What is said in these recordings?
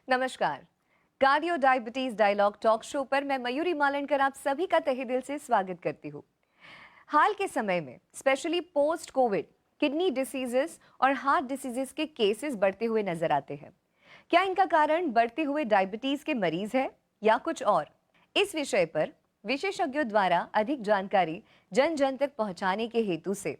नमस्कार। Cardio diabetes dialogue talk show पर मैं मयूरी मालनकर आप सभी का तहे दिल से स्वागत करती हूँ। हाल के समय में specially post Covid kidney diseases और हार्ट डिसीजेस के केसेस बढ़ते हुए नजर आते हैं। क्या इनका कारण बढ़ते हुए डायबिटीज के मरीज है या कुछ और? इस विषय पर विशेषज्ञों द्वारा अधिक जानकारी जन जन तक पहुंचाने के हेतु से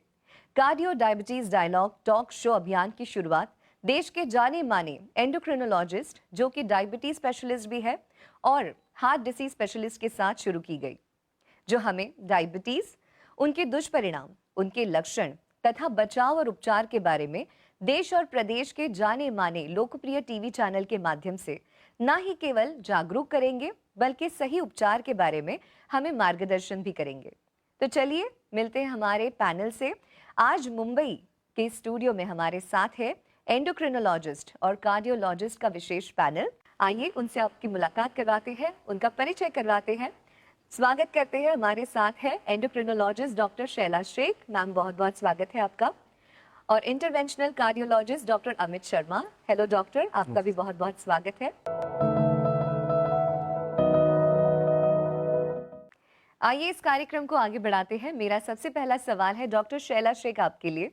cardio diabetes dialogue talk show अभियान की शुरुआत देश के जाने माने एंडोक्रिनोलॉजिस्ट जो कि डायबिटीज स्पेशलिस्ट भी है और हार्ट डिसीज स्पेशलिस्ट के साथ शुरू की गई, जो हमें डायबिटीज, उनके दुष्परिणाम, उनके लक्षण तथा बचाव और उपचार के बारे में देश और प्रदेश के जाने माने लोकप्रिय टीवी चैनल के माध्यम से न ही केवल जागरूक करेंगे बल्कि सही उपचार के बारे में हमें मार्गदर्शन भी करेंगे। तो चलिए मिलते हैं हमारे पैनल से। आज मुंबई के स्टूडियो में हमारे साथ है एंडोक्रिनोलॉजिस्ट और कार्डियोलॉजिस्ट का विशेष पैनल। आइए उनसे आपकी मुलाकात करवाते हैं, उनका परिचय करवाते हैं। स्वागत करते हैं, हमारे साथ है endocrinologist doctor Shaila Shaikh. Ma'am बहुत बहुत स्वागत है आपका। और interventional cardiologist doctor Amit Sharma. Hello doctor, आपका भी बहुत बहुत स्वागत है। आइए इस कार्यक्रम को आगे बढ़ाते हैं। मेरा सबसे पहला सवाल है डॉक्टर शैला शेख आपके लिए।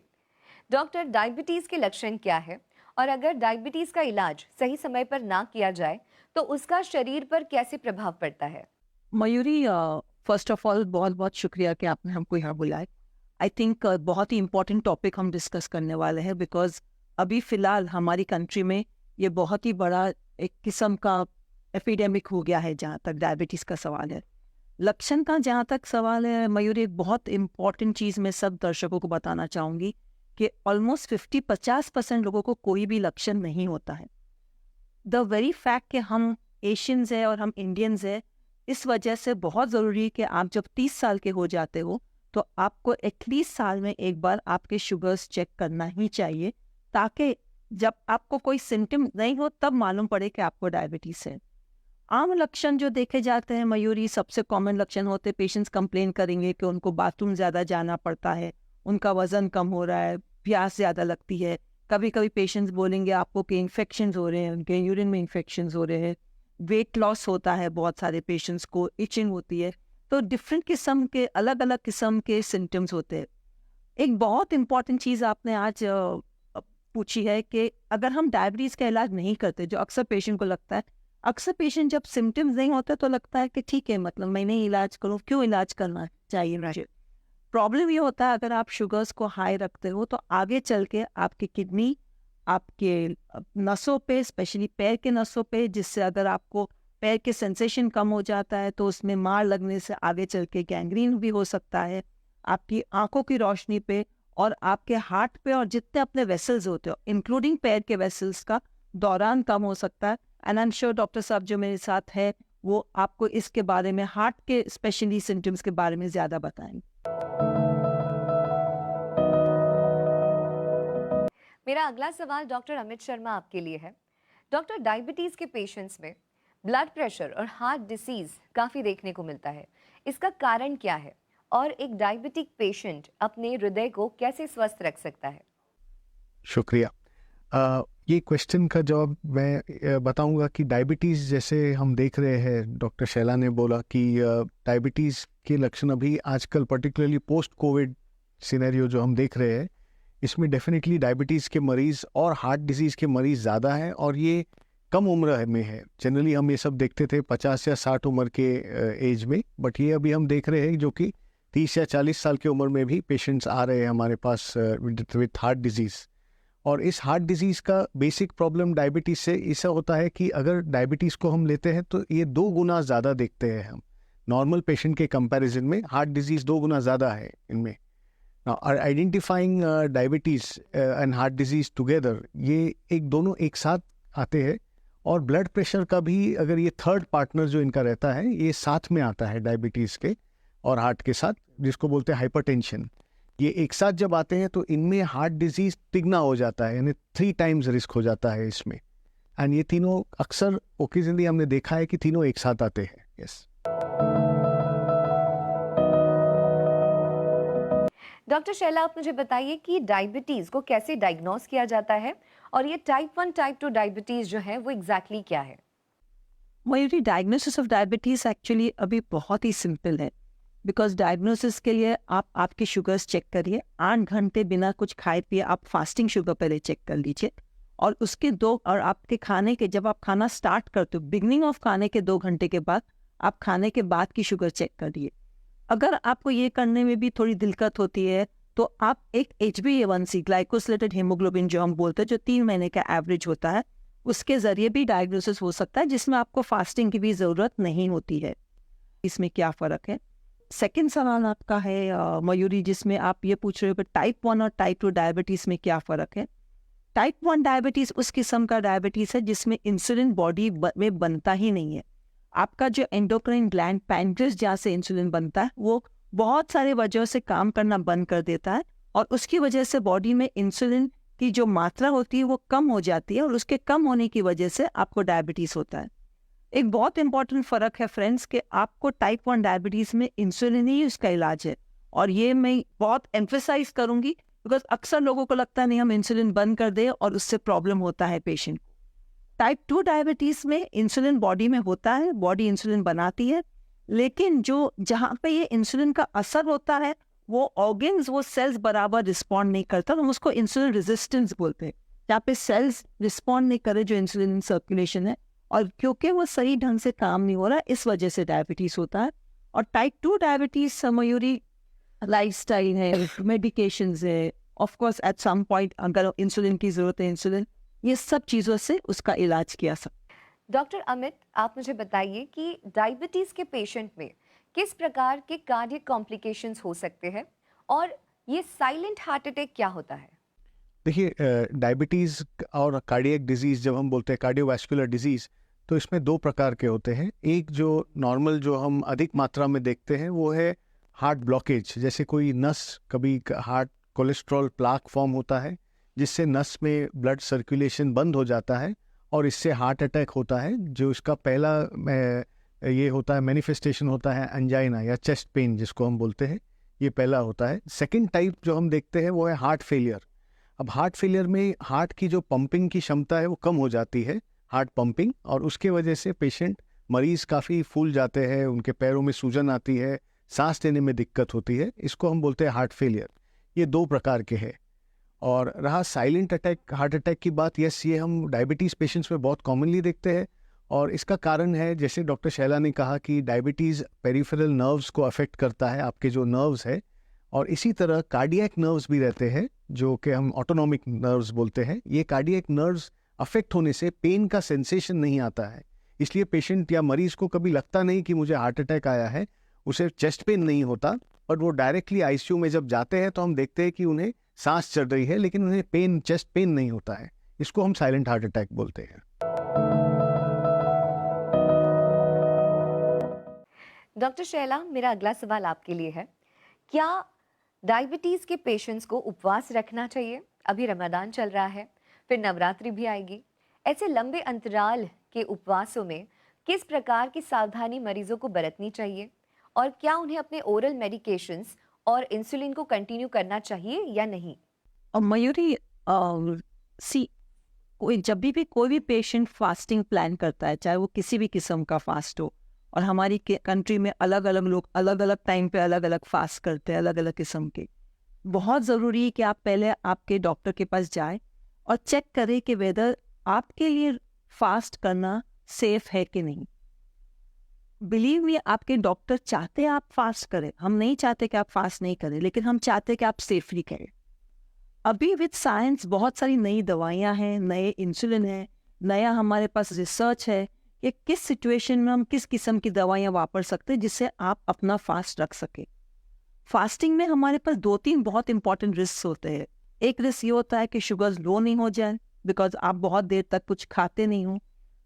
डॉक्टर, डायबिटीज के लक्षण क्या है और अगर डायबिटीज का इलाज सही समय पर ना किया जाए तो उसका शरीर पर कैसे प्रभाव पड़ता है? मयूरी, फर्स्ट ऑफ ऑल बहुत बहुत शुक्रिया कि आपने हमको यहाँ बुलाया। आई थिंक बहुत ही इम्पोर्टेंट टॉपिक हम डिस्कस करने वाले हैं बिकॉज अभी फ़िलहाल हमारी कंट्री में ये बहुत ही बड़ा एक किस्म का एपिडेमिक हो गया है जहाँ तक डायबिटीज़ का सवाल है। लक्षण का जहाँ तक सवाल है मयूरी, एक बहुत इम्पॉर्टेंट चीज़ मैं सब दर्शकों को बताना चाहूँगी कि ऑलमोस्ट 50% लोगों को कोई भी लक्षण नहीं होता है। द वेरी फैक्ट कि हम एशियंस हैं और हम इंडियंस हैं, इस वजह से बहुत ज़रूरी है कि आप जब 30 साल के हो जाते हो तो आपको एटलीस्ट साल में एक बार आपके शुगर्स चेक करना ही चाहिए, ताकि जब आपको कोई सिम्टम नहीं हो तब मालूम पड़े कि आपको डायबिटीज़ है। आम लक्षण जो देखे जाते हैं मयूरी, सबसे कॉमन लक्षण होते हैं, पेशेंट्स कंप्लेन करेंगे कि उनको बाथरूम ज़्यादा जाना पड़ता है, उनका वज़न कम हो रहा है, प्यास ज़्यादा लगती है। कभी कभी पेशेंट्स बोलेंगे आपको कि इन्फेक्शंस हो रहे हैं, उनके यूरिन में इन्फेक्शंस हो रहे हैं। वेट लॉस होता है, बहुत सारे पेशेंट्स को इचिंग होती है। तो डिफरेंट किस्म के, अलग अलग किस्म के सिम्टम्स होते हैं। एक बहुत इंपॉर्टेंट चीज़ आपने आज पूछी है कि अगर हम डायबिटीज़ का इलाज नहीं करते, जो अक्सर पेशेंट को लगता है, अक्सर पेशेंट जब सिम्टम्स नहीं होते तो लगता है कि ठीक है, मतलब मैं नहीं इलाज करूँ, क्यों इलाज करना चाहिए मुझे। प्रॉब्लम ये होता है अगर आप शुगर्स को हाई रखते हो तो आगे चल के आपकी किडनी, आपके नसों पे, स्पेशली पैर के नसों पे, जिससे अगर आपको पैर के सेंसेशन कम हो जाता है तो उसमें मार लगने से आगे चल के गैंग्रीन भी हो सकता है। आपकी आंखों की रोशनी पे और आपके हार्ट पे और जितने अपने वेसल्स होते हो इंक्लूडिंग पैर के वेसल्स का दौरान कम हो सकता है। And I am sure doctor साहब जो मेरे साथ है वो आपको इसके बारे में, हार्ट के स्पेशली सिम्टम्स के बारे में ज़्यादा बताएंगे। मेरा अगला सवाल डॉक्टर अमित शर्मा आपके लिए है। डॉक्टर, डायबिटीज के पेशेंट्स में ब्लड प्रेशर और हार्ट डिसीज काफी देखने को मिलता है। इसका कारण क्या है और एक डायबिटिक पेशेंट अपने हृदय को कैसे स्वस्थ रख सकता है? शुक्रिया। ये क्वेश्चन का जवाब मैं बताऊंगा कि डायबिटीज़ जैसे हम देख रहे हैं, डॉक्टर शैला ने बोला कि डायबिटीज़ के लक्षण अभी आजकल पर्टिकुलरली पोस्ट कोविड सिनेरियो जो हम देख रहे हैं, इसमें डेफिनेटली डायबिटीज़ के मरीज़ और हार्ट डिजीज़ के मरीज़ ज़्यादा हैं और ये कम उम्र में है। जनरली हम ये सब देखते थे 50 या 60 उम्र के एज में, बट ये अभी हम देख रहे हैं जो कि 30 या 40 साल की उम्र में भी पेशेंट्स आ रहे हैं हमारे पास विद हार्ट डिजीज़। और इस हार्ट डिजीज़ का बेसिक प्रॉब्लम डायबिटीज़ से ऐसा होता है कि अगर डायबिटीज़ को हम लेते हैं तो ये 2 गुना ज़्यादा देखते हैं हम नॉर्मल पेशेंट के कंपैरिजन में। हार्ट डिजीज़ 2 गुना ज़्यादा है इनमें। Identifying diabetes and heart disease together, ये दोनों एक साथ आते हैं। और ब्लड प्रेशर का भी अगर ये थर्ड पार्टनर जो इनका रहता है, ये साथ में आता है डायबिटीज़ के और हार्ट के साथ, जिसको बोलते हैं हाइपरटेंशन। ये एक साथ जब आते हैं तो इनमें हार्ट डिजीज़ तिगना हो जाता है, यानी 3 टाइम्स रिस्क हो जाता है इसमें। एंड ये तीनों अक्सर ओकेजनली हमने देखा है कि तीनों एक साथ आते हैं। यस। डॉक्टर शैला, आप मुझे बताइए कि डायबिटीज को कैसे डायग्नोस किया जाता है और ये टाइप 1 टाइप 2 डायबिटीज जो है वो एग्जैक्टली क्या है? Mayuri, diagnosis of diabetes actually अभी बहुत ही सिंपल है। बिकॉज डायग्नोसिस के लिए आप आपके शुगर्स चेक करिए, 8 घंटे बिना कुछ खाए पिए आप फास्टिंग शुगर पहले चेक कर लीजिए, और उसके और आपके खाने के, जब आप खाना स्टार्ट करते हो बिगनिंग ऑफ खाने के 2 घंटे के बाद आप खाने के बाद की शुगर चेक करिए। अगर आपको ये करने में भी थोड़ी दिक्कत होती है तो आप एक HbA1c, ग्लाइकोसिलेटेड हीमोग्लोबिन जो हम बोलते हैं, जो 3 महीने का एवरेज होता है, उसके जरिए भी डायग्नोसिस हो सकता है, जिसमें आपको फास्टिंग की भी ज़रूरत नहीं होती है। इसमें क्या फ़र्क है? सेकंड सवाल आपका है मयूरी, जिसमें आप ये पूछ रहे हो कि टाइप 1 और टाइप 2 डायबिटीज़ में क्या फ़र्क है। टाइप 1 डायबिटीज़ उस किस्म का डायबिटीज़ है जिसमें इंसुलिन बॉडी में बनता ही नहीं है। आपका जो एंडोक्राइन ग्लैंड पैनक्रियास जहाँ से इंसुलिन बनता है वो बहुत सारे वजहों से काम करना बंद कर देता है, और उसकी वजह से बॉडी में इंसुलिन की जो मात्रा होती है वो कम हो जाती है, और उसके कम होने की वजह से आपको डायबिटीज़ होता है। एक बहुत इंपॉर्टेंट फ़र्क है फ्रेंड्स कि आपको टाइप 1 डायबिटीज़ में इंसुलिन ही उसका इलाज है, और ये मैं बहुत एम्फेसाइज करूँगी बिकॉज अक्सर लोगों को लगता है नहीं हम इंसुलिन बंद कर दें और उससे प्रॉब्लम होता है पेशेंट को। टाइप 2 डायबिटीज़ में इंसुलिन बॉडी में होता है, बॉडी इंसुलिन बनाती है, लेकिन जो जहाँ पे ये इंसुलिन का असर होता है वो ऑर्गन्स, वो सेल्स बराबर रिस्पॉन्ड नहीं करता, हम उसको इंसुलिन रेजिस्टेंस बोलते हैं। जहाँ पे सेल्स रिस्पॉन्ड नहीं करे जो इंसुलिन सर्कुलेशन है, और क्योंकि वो सही ढंग से काम नहीं हो रहा, इस वजह से डायबिटीज़ होता है। और टाइप 2 डायबिटीज़ मयूरी लाइफस्टाइल है, मेडिकेशंस है, of course at some point अगर इंसुलिन की ज़रूरत है, इंसुलिन, ये सब चीज़ों से उसका इलाज किया सकता। डॉक्टर अमित, आप मुझे बताइए कि डायबिटीज के पेशेंट में किस प्रकार के कार्डियक कॉम्प्लिकेशंस हो सकते हैं और ये साइलेंट हार्ट अटैक क्या होता है? देखिए, डायबिटीज़ और कार्डियक डिजीज़ जब हम बोलते हैं कार्डियोवैस्कुलर डिजीज़, तो इसमें 2 प्रकार के होते हैं। एक जो नॉर्मल जो हम अधिक मात्रा में देखते हैं वो है हार्ट ब्लॉकेज, जैसे कोई नस, कभी हार्ट कोलेस्ट्रॉल प्लाक फॉर्म होता है जिससे नस में ब्लड सर्कुलेशन बंद हो जाता है और इससे हार्ट अटैक होता है। जो इसका पहला ये होता है, मैनिफेस्टेशन होता है एंजाइना या चेस्ट पेन जिसको हम बोलते हैं, ये पहला होता है। सेकंड टाइप जो हम देखते हैं वो है हार्ट फेलियर। अब हार्ट फेलियर में हार्ट की जो पंपिंग की क्षमता है वो कम हो जाती है, हार्ट पंपिंग, और उसके वजह से पेशेंट, मरीज काफ़ी फूल जाते हैं, उनके पैरों में सूजन आती है, सांस लेने में दिक्कत होती है, इसको हम बोलते हैं हार्ट फेलियर। ये 2 प्रकार के हैं। और रहा साइलेंट अटैक, हार्ट अटैक की बात, यस, ये हम डायबिटीज़ पेशेंट्स में बहुत कॉमनली देखते हैं, और इसका कारण है, जैसे डॉक्टर शैला ने कहा, कि डायबिटीज़ पेरिफेरल नर्व्स को अफेक्ट करता है, आपके जो नर्व्स है, और इसी तरह कार्डियक नर्व्स भी रहते हैं जो कि हम ऑटोनॉमिक नर्व्स बोलते हैं। ये कार्डियक नर्व्स अफेक्ट होने से पेन का सेंसेशन नहीं आता है, इसलिए पेशेंट या मरीज को कभी लगता नहीं कि मुझे हार्ट अटैक आया है, उसे चेस्ट पेन नहीं होता, और वो डायरेक्टली आईसीयू में जब जाते हैं तो हम देखते हैं कि उन्हें सांस चढ़ रही है लेकिन उन्हें पेन, चेस्ट पेन नहीं होता है। इसको हम साइलेंट हार्ट अटैक बोलते हैं। डॉक्टर शैला, मेरा अगला सवाल आपके लिए है, क्या डायबिटीज के पेशेंट्स को उपवास रखना चाहिए? अभी रमजान चल रहा है, फिर नवरात्रि भी आएगी, ऐसे लंबे अंतराल के उपवासों में किस प्रकार की सावधानी मरीजों को बरतनी चाहिए, और क्या उन्हें अपने ओरल मेडिकेशंस और इंसुलिन को कंटिन्यू करना चाहिए या नहीं? और मयूरी, जब भी कोई भी पेशेंट फास्टिंग प्लान करता है, चाहे वो किसी भी किस्म का फास्ट हो, और हमारी कंट्री में अलग अलग लोग अलग अलग टाइम पे अलग अलग फास्ट करते हैं, अलग अलग किस्म के, बहुत ज़रूरी है कि आप पहले आपके डॉक्टर के पास जाएं और चेक करें कि वेदर आपके लिए फास्ट करना सेफ है कि नहीं। बिलीव मी, आपके डॉक्टर चाहते हैं आप फास्ट करें, हम नहीं चाहते कि आप फास्ट नहीं करें, लेकिन हम चाहते हैं कि आप सेफली करें। अभी विद साइंस बहुत सारी नई दवाइयाँ हैं, नए इंसुलिन है, नया हमारे पास रिसर्च है कि किस सिचुएशन में हम किस किस्म की दवाइयाँ वापर सकते हैं जिससे आप अपना फास्ट रख सके। फास्टिंग में हमारे पास 2-3 बहुत इंपॉर्टेंट रिस्क होते हैं। एक रिस्क ये होता है कि शुगर लो नहीं हो जाए बिकॉज आप बहुत देर तक कुछ खाते नहीं हो।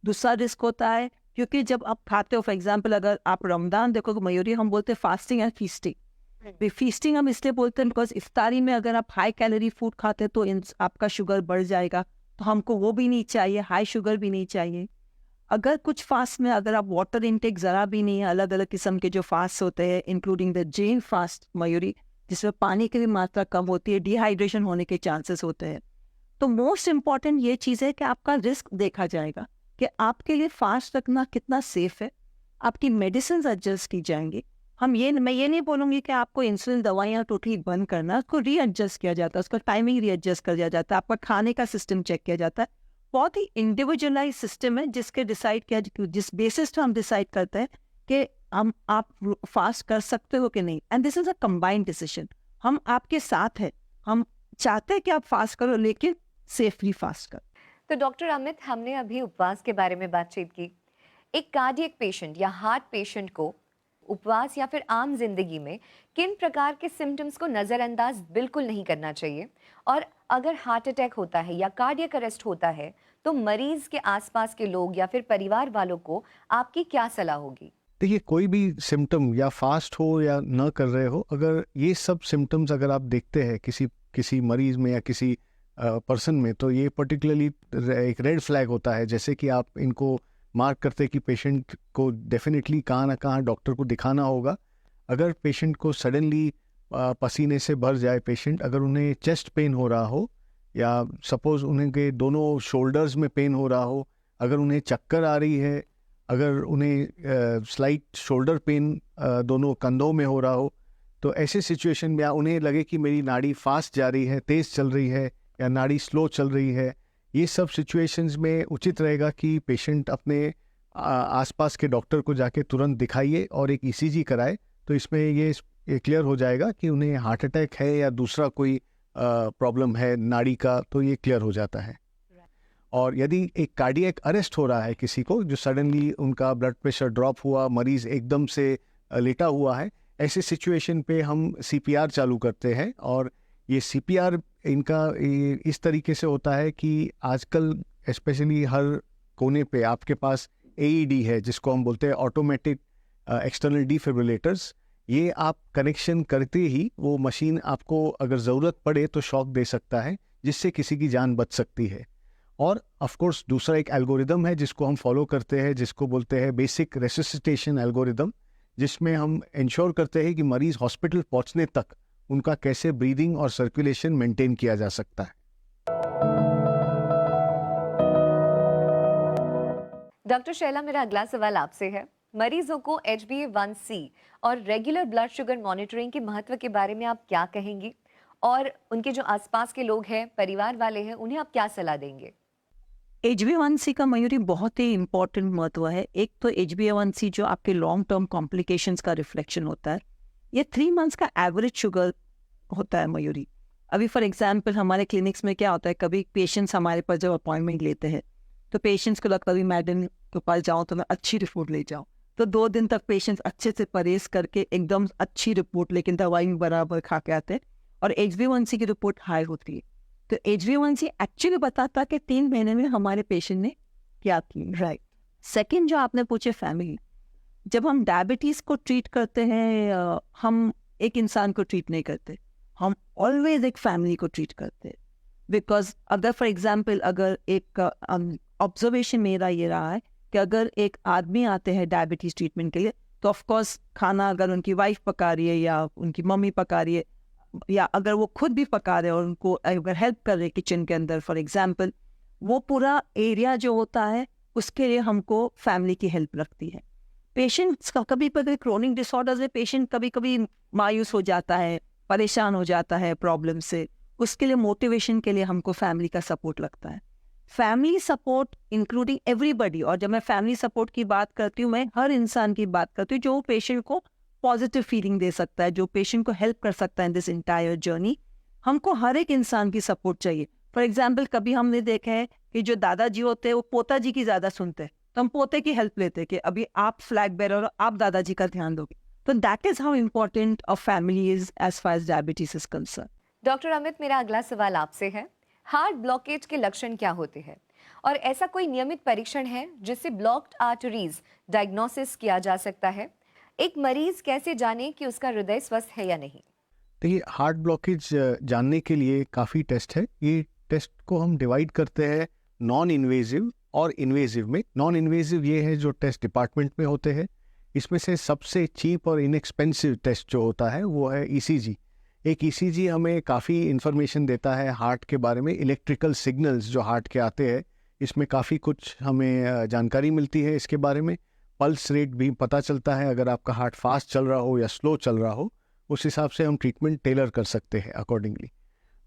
दूसरा रिस्क होता है क्योंकि जब आप खाते हो, फॉर एग्जाम्पल अगर आप रमजान देखो, मयूरी हम बोलते हैं फास्टिंग एंड फीस्टिंग। फीस्टिंग हम इसलिए बोलते हैं बिकॉज इफ्तारी में अगर आप हाई कैलोरी फूड खाते हैं तो आपका शुगर बढ़ जाएगा, तो हमको वो भी नहीं चाहिए, हाई शुगर भी नहीं चाहिए। अगर कुछ फास्ट में अगर आप वाटर इनटेक ज़रा भी नहीं है, अलग अलग किस्म के जो फास्ट होते हैं including the Jain fast Mayuri, जिसमें पानी की भी मात्रा कम होती है, डिहाइड्रेशन होने के चांसेस होते हैं। तो मोस्ट इम्पॉर्टेंट ये चीज़ है कि आपका रिस्क देखा जाएगा कि आपके लिए फास्ट रखना कितना सेफ है, आपकी मेडिसिन एडजस्ट की जाएंगी। मैं ये नहीं बोलूँगी कि आपको इंसुलिन दवाइयाँ टोटली बंद करना, उसको रीएडजस्ट किया जाता है, उसका टाइमिंग रीएडजस्ट किया जाता है, आपका खाने का सिस्टम चेक किया जाता है। बहुत ही इंडिविजुअलाइज सिस्टम है जिस बेसिस पे हम डिसाइड करते हैं कि आप फास्ट कर सकते हो कि नहीं। And this is a combined decision. हम आपके साथ हैं, हम चाहते हैं कि आप फास्ट करो लेकिन सेफली फास्ट करो। तो डॉक्टर अमित, हमने अभी उपवास के बारे में बातचीत की। एक कार्डियक पेशेंट या हार्ट पेशेंट को उपवास या फिर आम जिंदगी में किन प्रकार के सिम्टम्स को नज़रअंदाज बिल्कुल नहीं करना चाहिए, और अगर हार्ट अटैक होता है या कार्डियक अरेस्ट होता है तो मरीज के आसपास के लोग या फिर परिवार वालों को आपकी क्या सलाह होगी? देखिए, कोई भी सिम्टम या फास्ट हो या न कर रहे हो, अगर ये सब सिम्टम्स अगर आप देखते हैं किसी मरीज में या किसी पर्सन में, तो ये पर्टिकुलरली एक रेड फ्लैग होता है। जैसे कि आप इनको मार्क करते हैं कि पेशेंट को डेफिनेटली कहाँ ना कहाँ डॉक्टर को दिखाना होगा। अगर पेशेंट को सडनली पसीने से भर जाए पेशेंट, अगर उन्हें चेस्ट पेन हो रहा हो या सपोज उन्हें के दोनों शोल्डर्स में पेन हो रहा हो, अगर उन्हें चक्कर आ रही है, अगर उन्हें स्लाइट शोल्डर पेन दोनों कंधों में हो रहा हो, तो ऐसे सिचुएशन में या उन्हें लगे कि मेरी नाड़ी फास्ट जा रही है, तेज़ चल रही है या नाड़ी स्लो चल रही है, ये सब सिचुएशंस में उचित रहेगा कि पेशेंट अपने आसपास के डॉक्टर को जाके तुरंत दिखाइए और एक ईसीजी कराए। तो इसमें ये क्लियर हो जाएगा कि उन्हें हार्ट अटैक है या दूसरा कोई प्रॉब्लम है नाड़ी का, तो ये क्लियर हो जाता है। और यदि एक कार्डियक अरेस्ट हो रहा है किसी को, जो सडनली उनका ब्लड प्रेशर ड्रॉप हुआ, मरीज एकदम से लेटा हुआ है, ऐसे सिचुएशन पे हम सीपीआर चालू करते हैं। और ये सीपीआर इनका इस तरीके से होता है कि आजकल स्पेशली हर कोने पे आपके पास एईडी है, जिसको हम बोलते हैं ऑटोमेटिक एक्सटर्नल डिफिब्रिलेटर्स। ये आप कनेक्शन करते ही वो मशीन आपको अगर ज़रूरत पड़े तो शॉक दे सकता है, जिससे किसी की जान बच सकती है। और ऑफ कोर्स दूसरा एक एल्गोरिदम है जिसको हम फॉलो करते हैं, जिसको बोलते हैं बेसिक रेसिसिटेशन एल्गोरिदम, जिसमें हम इंश्योर करते हैं कि मरीज हॉस्पिटल पहुंचने तक उनका कैसे ब्रीदिंग और सर्कुलेशन मेंटेन किया जा सकता है। डॉक्टर शैला, मेरा अगला सवाल आपसे है। मरीजों को HbA1c और रेगुलर ब्लड शुगर मॉनिटरिंग के महत्व के बारे में आप क्या कहेंगी, और उनके जो आसपास के लोग हैं, परिवार वाले हैं, उन्हें आप क्या सलाह देंगे? HbA1c का मयूरी बहुत ही इंपॉर्टेंट महत्व है। एक तो HbA1c जो आपके लॉन्ग टर्म कॉम्प्लिकेशंस का रिफ्लेक्शन होता है, ये 3 मंथ्स का एवरेज शुगर होता है मयूरी। अभी फॉर एग्जांपल हमारे क्लिनिक्स में क्या होता है, कभी पेशेंट्स हमारे पास जब अपॉइंटमेंट लेते हैं तो पेशेंट्स को लगता है मैडम के पास जाऊँ तो मैं अच्छी रिपोर्ट ले जाऊँ, तो 2 दिन तक पेशेंट्स अच्छे से परहेज करके एकदम अच्छी रिपोर्ट लेकिन दवाई बराबर खा के आते हैं और HbA1c की रिपोर्ट हाई होती है। तो HbA1c एक्चुअली बताता कि 3 महीने में हमारे पेशेंट ने क्या की। राइट। सेकेंड जो आपने पूछे फैमिली, जब हम डायबिटीज़ को ट्रीट करते हैं, हम एक इंसान को ट्रीट नहीं करते, हम ऑलवेज एक फैमिली को ट्रीट करते हैं। बिकॉज अगर फॉर एग्जांपल अगर एक ऑब्जर्वेशन मेरा ये रहा है कि अगर एक आदमी आते हैं डायबिटीज़ ट्रीटमेंट के लिए, तो ऑफकोर्स खाना अगर उनकी वाइफ पका रही है या उनकी मम्मी पका रही है या अगर वो खुद भी पका रहे और उनको अगर हेल्प कर रहे किचन के अंदर फॉर एग्जांपल, वो पूरा एरिया जो होता है उसके लिए हमको फैमिली की हेल्प लगती है। पेशेंट्स का कभी कभी क्रोनिक डिसऑर्डर्स में पेशेंट कभी कभी मायूस हो जाता है, परेशान हो जाता है प्रॉब्लम से, उसके लिए मोटिवेशन के लिए हमको फैमिली का सपोर्ट लगता है। फैमिली सपोर्ट इंक्लूडिंग एवरीबडी, और जब मैं फैमिली सपोर्ट की बात करती हूँ, मैं हर इंसान की बात करती हूँ जो पेशेंट को पॉजिटिव फीलिंग दे सकता है, जो पेशेंट को हेल्प कर सकता है इन दिस इंटायर जर्नी। हमको हर एक इंसान की सपोर्ट चाहिए। फॉर एग्जाम्पल कभी हमने देखा है कि जो दादाजी होते हैं वो पोताजी की ज़्यादा सुनते हैं, तो हम पोते की हेल्प लेते हैं कि अभी आप फ्लैग बेरर और आप दादाजी का ध्यान दोगे। तो that is how important a family is as far as diabetes is concern. Doctor Amit, मेरा अगला सवाल आपसे है। हार्ट ब्लॉकेज के लक्षण क्या होते हैं, और ऐसा कोई नियमित परीक्षण है जिससे ब्लॉक्ड आर्टरीज डायग्नोसिस किया जा सकता है? एक मरीज कैसे जाने कि उसका हृदय स्वस्थ है या नहीं? देखिए, हार्ट ब्लॉकेज जानने के लिए काफ़ी टेस्ट है। ये टेस्ट को हम डिवाइड करते हैं नॉन इन्वेजिव और इन्वेजिव में। नॉन इन्वेजिव ये है जो टेस्ट डिपार्टमेंट में होते हैं। इसमें से सबसे चीप और इनएक्सपेंसिव टेस्ट जो होता है वो है ईसीजी। एक ईसीजी हमें काफ़ी इन्फॉर्मेशन देता है हार्ट के बारे में, इलेक्ट्रिकल सिग्नल्स जो हार्ट के आते हैं इसमें काफ़ी कुछ हमें जानकारी मिलती है इसके बारे में। पल्स रेट भी पता चलता है, अगर आपका हार्ट फास्ट चल रहा हो या स्लो चल रहा हो उस हिसाब से हम ट्रीटमेंट टेलर कर सकते हैं अकॉर्डिंगली।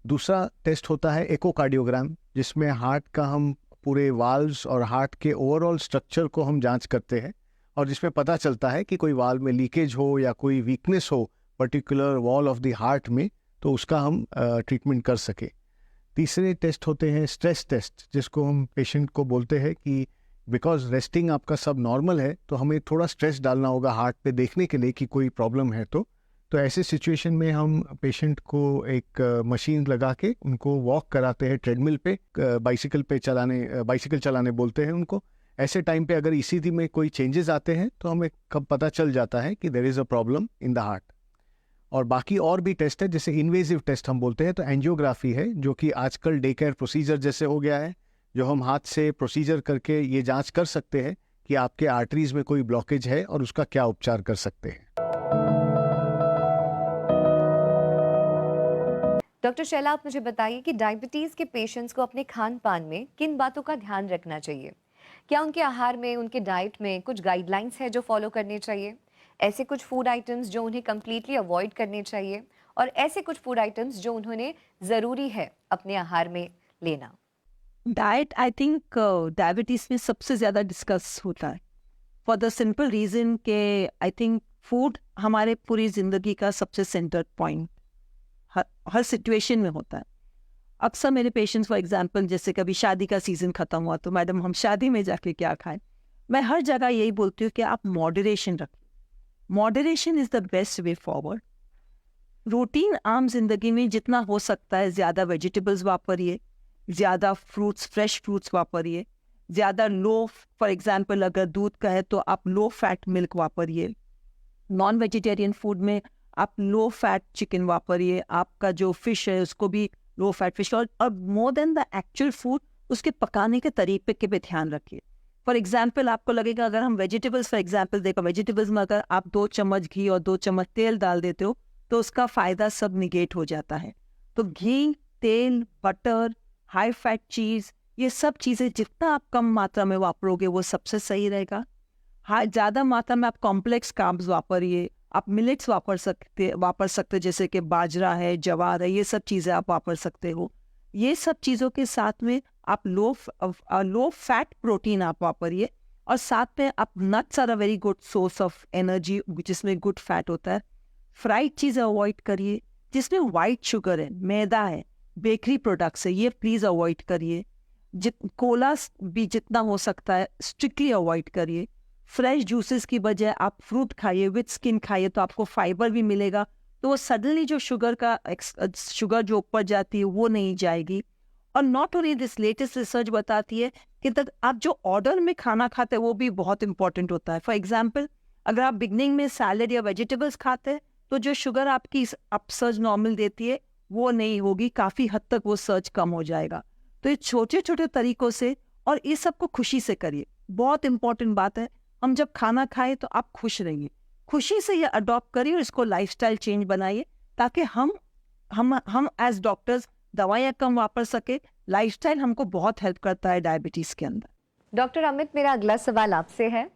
दूसरा टेस्ट होता है एकोकार्डियोग्राम, जिसमें हार्ट का हम पूरे वाल्व्स और हार्ट के ओवरऑल स्ट्रक्चर को हम जांच करते हैं और जिसमें पता चलता है कि कोई वाल्व में लीकेज हो या कोई वीकनेस हो particular wall of the heart में, तो उसका हम ट्रीटमेंट कर सके। तीसरे टेस्ट होते हैं स्ट्रेस टेस्ट, जिसको हम पेशेंट को बोलते हैं कि बिकॉज रेस्टिंग आपका सब नॉर्मल है तो हमें थोड़ा स्ट्रेस डालना होगा हार्ट पे देखने के लिए कि कोई प्रॉब्लम है। तो ऐसे सिचुएशन में हम पेशेंट को एक मशीन लगा के उनको वॉक कराते हैं ट्रेडमिल पे, बाइसिकल चलाने बोलते हैं उनको। ऐसे टाइम पे अगर ईसीजी में कोई चेंजेस आते हैं तो हमें कब पता चल जाता है कि there is a problem in the heart. और बाकी और भी टेस्ट है, जैसे इन्वेजिव टेस्ट हम बोलते हैं, तो एंजियोग्राफी है जो कि आजकल डे केयर प्रोसीजर जैसे हो गया है, जो हम हाथ से प्रोसीजर करके ये जांच कर सकते हैं कि आपके आर्टरीज में कोई ब्लॉकेज है और उसका क्या उपचार कर सकते हैं। डॉक्टर शैला, आप मुझे बताइए कि डायबिटीज के पेशेंट्स को अपने खान पान में किन बातों का ध्यान रखना चाहिए? क्या उनके आहार में, उनके डाइट में कुछ गाइडलाइंस है जो फॉलो करने चाहिए? ऐसे कुछ फूड आइटम्स जो उन्हें कम्प्लीटली अवॉइड करने चाहिए और ऐसे कुछ फूड आइटम्स जो उन्होंने ज़रूरी है अपने आहार में लेना? डाइट आई थिंक डायबिटीज़ में सबसे ज़्यादा डिस्कस होता है फॉर द सिंपल रीज़न के आई थिंक फूड हमारे पूरी ज़िंदगी का सबसे सेंटर पॉइंट हर सिचुएशन में होता है। अक्सर मेरे पेशेंट्स फॉर एग्जांपल, जैसे कभी शादी का सीज़न ख़त्म हुआ तो मैडम हम शादी में जाके क्या खाएं, मैं हर जगह यही बोलती हूँ कि आप मॉडरेशन रखें। Moderation is the best way forward. Routine आम जिंदगी में जितना हो सकता है ज़्यादा वेजिटेबल्स वापरिए, ज़्यादा फ्रूट्स, फ्रेश फ्रूट्स वापरिए, ज़्यादा लो, फॉर एग्जांपल अगर दूध का है तो आप लो फैट मिल्क वापरिए। नॉन वेजिटेरियन फूड में आप लो फैट चिकन वापरिए, आपका जो फिश है उसको भी लो फैट फिश, और more than the actual food उसके पकाने के तरीके के पे ध्यान रखिए। फॉर एग्जाम्पल आपको लगेगा अगर हम वेजिटेबल्स, फॉर एग्जाम्पल देखो, वेजिटेबल्स में अगर आप 2 चम्मच घी और 2 चम्मच तेल डाल देते हो तो उसका फ़ायदा सब निगेट हो जाता है। तो घी, तेल, बटर, हाई फैट चीज़, ये सब चीज़ें जितना आप कम मात्रा में वापरोगे वो सबसे सही रहेगा। ज़्यादा मात्रा में आप कॉम्प्लेक्स कार्ब्स वापरिए, आप मिलेट्स वापर सकते जैसे कि बाजरा है, ज्वार है, ये सब चीज़ें आप वापर सकते हो। ये सब चीज़ों के साथ में आप लो फैट प्रोटीन आप वापरिए, और साथ में आप nuts are a very good source of energy जिसमें गुड फैट होता है। फ्राइड चीज़ें अवॉइड करिए, जिसमें वाइट शुगर है, मैदा है, बेकरी प्रोडक्ट्स है, ये प्लीज़ अवॉइड करिए। कोला भी जितना हो सकता है स्ट्रिक्टली अवॉइड करिए। फ्रेश जूसेस की बजाय आप फ्रूट खाइए, विथ स्किन खाइए, तो आपको फाइबर भी मिलेगा, तो वो सडनली जो शुगर जो ऊपर जाती है वो नहीं जाएगी। और not only this, latest research बताती है कि तक आप जो ऑर्डर में खाना खाते हैं वो भी बहुत इंपॉर्टेंट होता है। फॉर एग्जाम्पल अगर आप बिगनिंग में सैलड या वेजिटेबल्स खाते हैं तो जो शुगर आपकी अपसर्ज नॉर्मल देती है वो नहीं होगी, काफ़ी हद तक वो सर्ज कम हो जाएगा। तो ये छोटे छोटे तरीकों से, और इस सबको खुशी से करिए, बहुत इंपॉर्टेंट बात है। हम जब खाना खाएं तो आप खुश रहिए, खुशी से ये अडॉप्ट करिए और इसको लाइफस्टाइल चेंज बनाइए, ताकि हम एज डॉक्टर्स दवाइयाँ कम वापर सके। लाइफस्टाइल हमको बहुत हेल्प करता है डायबिटीज़ के अंदर। डॉक्टर अमित, मेरा अगला सवाल आपसे है,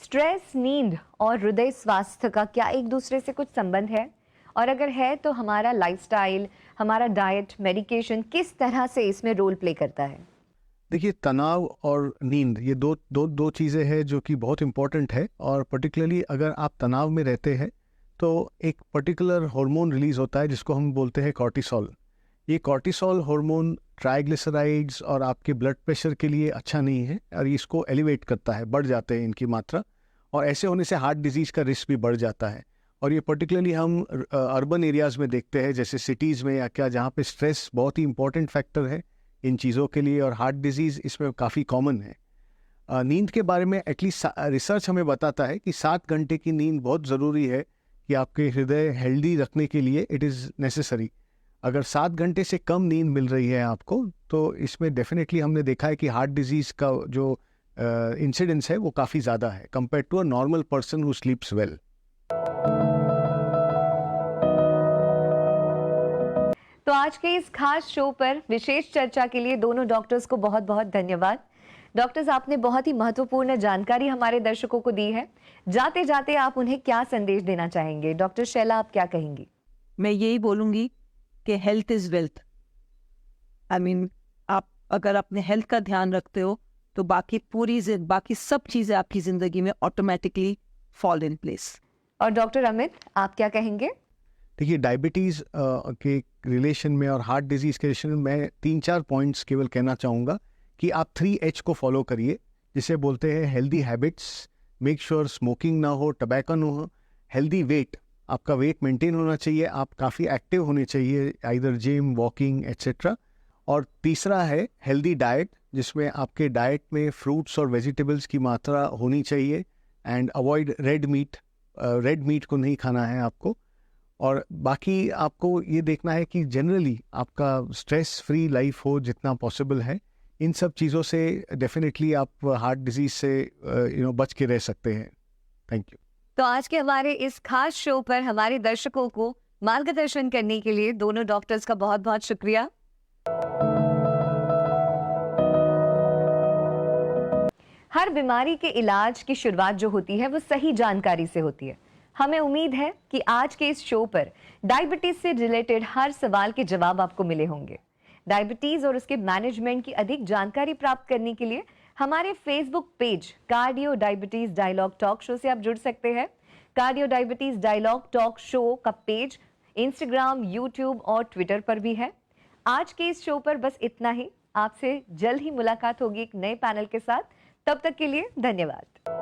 स्ट्रेस, नींद और हृदय स्वास्थ्य का क्या एक दूसरे से कुछ संबंध है? और अगर है तो हमारा लाइफस्टाइल, हमारा डाइट, मेडिकेशन किस तरह से इसमें रोल प्ले करता है? देखिए, तनाव और नींद ये दो चीज़ें हैं जो कि बहुत इम्पोर्टेंट है। और पर्टिकुलरली अगर आप तनाव में रहते हैं तो एक पर्टिकुलर हार्मोन रिलीज़ होता है जिसको हम बोलते हैं कॉर्टिसोल। ये कॉर्टिसोल हार्मोन ट्राइग्लिसराइड्स और आपके ब्लड प्रेशर के लिए अच्छा नहीं है और इसको एलिवेट करता है, बढ़ जाते हैं इनकी मात्रा, और ऐसे होने से हार्ट डिजीज़ का रिस्क भी बढ़ जाता है। और ये पर्टिकुलरली हम अर्बन एरियाज़ में देखते हैं, जैसे सिटीज़ में या क्या, जहाँ पे स्ट्रेस बहुत ही इंपॉर्टेंट फैक्टर है इन चीज़ों के लिए, और हार्ट डिजीज़ इसमें काफ़ी कॉमन है। नींद के बारे में एटलीस्ट रिसर्च हमें बताता है कि 7 घंटे की नींद बहुत ज़रूरी है कि आपके हृदय हेल्दी रखने के लिए इट इज़ नेसेसरी। अगर 7 घंटे से कम नींद मिल रही है आपको तो इसमें डेफिनेटली हमने देखा है कि हार्ट डिजीज़ का जो इंसिडेंस है वो काफ़ी ज़्यादा है compare to a normal person who sleeps well. तो आज के इस खास शो पर विशेष चर्चा के लिए दोनों डॉक्टर्स को बहुत बहुत धन्यवाद। डॉक्टर्स, आपने बहुत ही महत्वपूर्ण जानकारी हमारे दर्शकों को दी है। जाते जाते आप उन्हें क्या संदेश देना चाहेंगे? डॉक्टर शैला, आप क्या कहेंगी? मैं यही बोलूँगी कि health is wealth. I mean, आप अगर अपने हेल्थ का ध्यान रखते हो तो बाकी सब चीज़ें आपकी ज़िंदगी में ऑटोमेटिकली फॉल इन प्लेस। और डॉक्टर अमित, आप क्या कहेंगे? देखिए, डायबिटीज़ के रिलेशन में और हार्ट डिजीज़ के रिलेशन में मैं 3-4 पॉइंट्स केवल कहना चाहूँगा कि आप 3H को फॉलो करिए, जिसे बोलते हैं healthy habits, make sure smoking ना हो, टबैको ना हो, हेल्दी वेट, आपका वेट मेंटेन होना चाहिए, आप काफ़ी एक्टिव होने चाहिए, आइदर जिम, वॉकिंग एट्सेट्रा। और तीसरा है हेल्दी डाइट, जिसमें आपके डाइट में फ्रूट्स और वेजिटेबल्स की मात्रा होनी चाहिए, एंड अवॉइड रेड मीट को नहीं खाना है आपको। और बाकी आपको ये देखना है कि जनरली आपका स्ट्रेस फ्री लाइफ हो जितना पॉसिबल है। इन सब चीज़ों से डेफिनेटली आप हार्ट डिजीज से बच के रह सकते हैं। Thank you. तो आज के हमारे इस खास शो पर हमारे दर्शकों को मार्गदर्शन करने के लिए दोनों डॉक्टर्स का बहुत बहुत शुक्रिया। हर बीमारी के इलाज की शुरुआत जो होती है वो सही जानकारी से होती है। हमें उम्मीद है कि आज के इस शो पर डायबिटीज से रिलेटेड हर सवाल के जवाब आपको मिले होंगे। डायबिटीज और उसके मैनेजमेंट की अधिक जानकारी प्राप्त करने के लिए हमारे Facebook page cardio diabetes dialogue talk show से आप जुड़ सकते हैं। Cardio diabetes dialogue talk show का पेज इंस्टाग्राम, यूट्यूब और ट्विटर पर भी है। आज के इस शो पर बस इतना ही। आपसे जल्द ही मुलाकात होगी एक नए पैनल के साथ। तब तक के लिए धन्यवाद।